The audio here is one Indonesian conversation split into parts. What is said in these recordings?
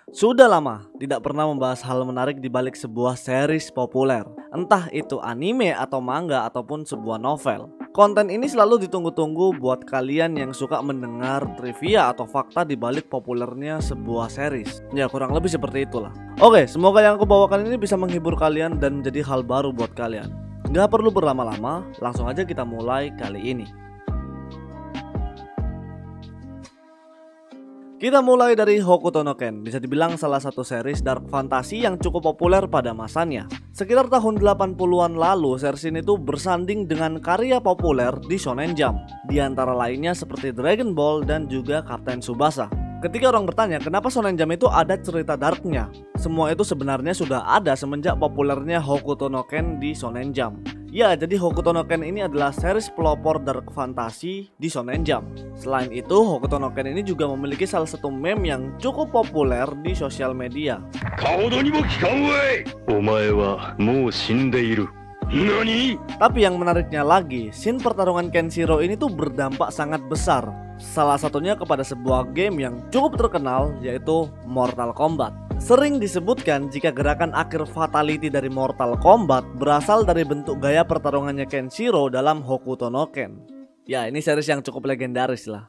Sudah lama tidak pernah membahas hal menarik di balik sebuah series populer, entah itu anime atau manga ataupun sebuah novel. Konten ini selalu ditunggu-tunggu buat kalian yang suka mendengar trivia atau fakta di balik populernya sebuah series. Ya, kurang lebih seperti itulah. Oke, semoga yang aku bawakan ini bisa menghibur kalian dan menjadi hal baru buat kalian. Gak perlu berlama-lama, langsung aja kita mulai kali ini. Kita mulai dari Hokuto no Ken, bisa dibilang salah satu series dark fantasy yang cukup populer pada masanya. Sekitar tahun 80-an lalu, series ini tuh bersanding dengan karya populer di Shonen Jump, di antara lainnya seperti Dragon Ball dan juga Captain Tsubasa. Ketika orang bertanya kenapa Shonen Jump itu ada cerita darknya, semua itu sebenarnya sudah ada semenjak populernya Hokuto no Ken di Shonen Jump. Ya, jadi Hokuto no Ken ini adalah series pelopor dark fantasy di Shonen Jump. Selain itu, Hokuto no Ken ini juga memiliki salah satu meme yang cukup populer di sosial media. Tapi yang menariknya lagi, scene pertarungan Kenshiro ini tuh berdampak sangat besar. Salah satunya kepada sebuah game yang cukup terkenal, yaitu Mortal Kombat. Sering disebutkan jika gerakan akhir fatality dari Mortal Kombat berasal dari bentuk gaya pertarungannya Kenshiro dalam Hokuto no Ken. Ya, ini series yang cukup legendaris lah.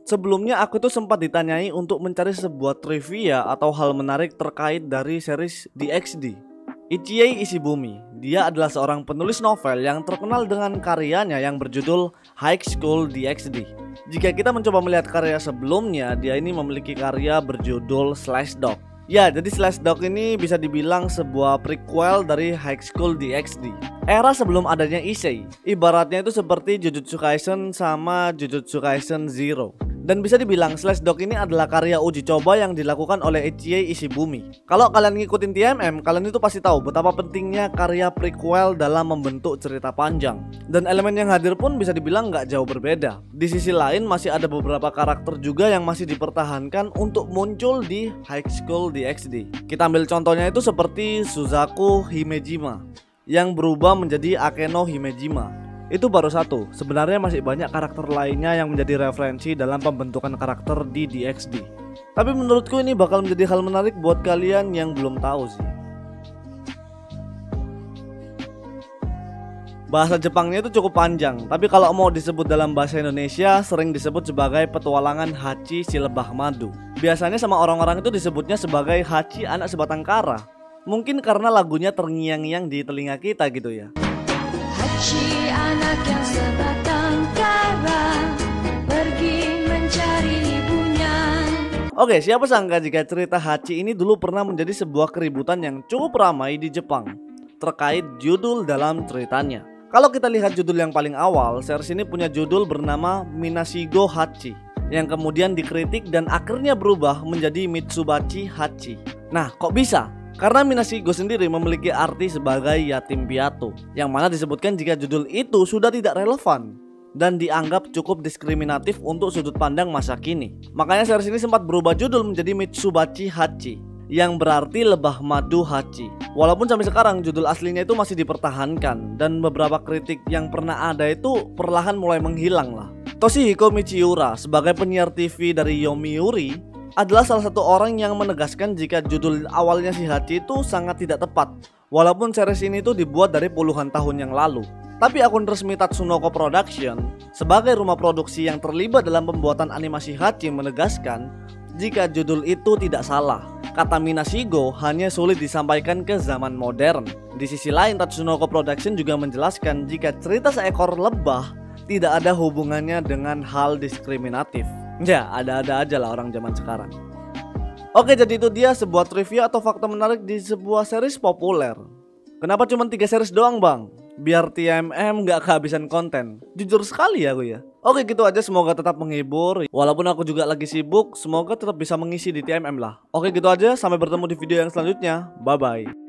Sebelumnya aku tuh sempat ditanyai untuk mencari sebuah trivia atau hal menarik terkait dari series DxD. Ichie Ishibumi, dia adalah seorang penulis novel yang terkenal dengan karyanya yang berjudul High School DxD. Jika kita mencoba melihat karya sebelumnya, dia ini memiliki karya berjudul Slash Dog. Ya, jadi Slash Dog ini bisa dibilang sebuah prequel dari High School DxD. Era sebelum adanya Issei, ibaratnya itu seperti Jujutsu Kaisen sama Jujutsu Kaisen Zero. Dan bisa dibilang Slash Dog ini adalah karya uji coba yang dilakukan oleh Ichie Ishibumi. Kalau kalian ngikutin TMM, kalian itu pasti tahu betapa pentingnya karya prequel dalam membentuk cerita panjang. Dan elemen yang hadir pun bisa dibilang nggak jauh berbeda. Di sisi lain masih ada beberapa karakter juga yang masih dipertahankan untuk muncul di High School DxD. Kita ambil contohnya itu seperti Suzaku Himejima yang berubah menjadi Akeno Himejima. Itu baru satu, sebenarnya masih banyak karakter lainnya yang menjadi referensi dalam pembentukan karakter di DxD. Tapi menurutku ini bakal menjadi hal menarik buat kalian yang belum tahu sih. Bahasa Jepangnya itu cukup panjang, tapi kalau mau disebut dalam bahasa Indonesia sering disebut sebagai petualangan Hachi si lebah madu. Biasanya sama orang-orang itu disebutnya sebagai Hachi anak sebatang kara. Mungkin karena lagunya terngiang-ngiang di telinga kita gitu ya. Hachi anak yang sebatang kara pergi mencari ibunya. Oke, siapa sangka jika cerita Hachi ini dulu pernah menjadi sebuah keributan yang cukup ramai di Jepang terkait judul dalam ceritanya. Kalau kita lihat judul yang paling awal, series ini punya judul bernama Minashigo Hachi yang kemudian dikritik dan akhirnya berubah menjadi Mitsubachi Hachi. Nah, kok bisa? Karena Minashigo sendiri memiliki arti sebagai yatim piatu, yang mana disebutkan jika judul itu sudah tidak relevan dan dianggap cukup diskriminatif untuk sudut pandang masa kini. Makanya series ini sempat berubah judul menjadi Mitsubachi Hachi, yang berarti lebah madu Hachi. Walaupun sampai sekarang judul aslinya itu masih dipertahankan dan beberapa kritik yang pernah ada itu perlahan mulai menghilang lah. Toshihiko Michiura sebagai penyiar TV dari Yomiuri adalah salah satu orang yang menegaskan jika judul awalnya si Hachi itu sangat tidak tepat. Walaupun series ini tuh dibuat dari puluhan tahun yang lalu. Tapi akun resmi Tatsunoko Production sebagai rumah produksi yang terlibat dalam pembuatan animasi Hachi menegaskan jika judul itu tidak salah. Kata Minashigo hanya sulit disampaikan ke zaman modern. Di sisi lain, Tatsunoko Production juga menjelaskan jika cerita seekor lebah tidak ada hubungannya dengan hal diskriminatif. Ya, ada-ada aja lah orang zaman sekarang. Oke, jadi itu dia sebuah trivia atau fakta menarik di sebuah series populer. Kenapa cuma 3 series doang bang? Biar TMM gak kehabisan konten. Jujur sekali aku ya. Oke, gitu aja, semoga tetap menghibur. Walaupun aku juga lagi sibuk, semoga tetap bisa mengisi di TMM lah. Oke, gitu aja, sampai bertemu di video yang selanjutnya. Bye bye.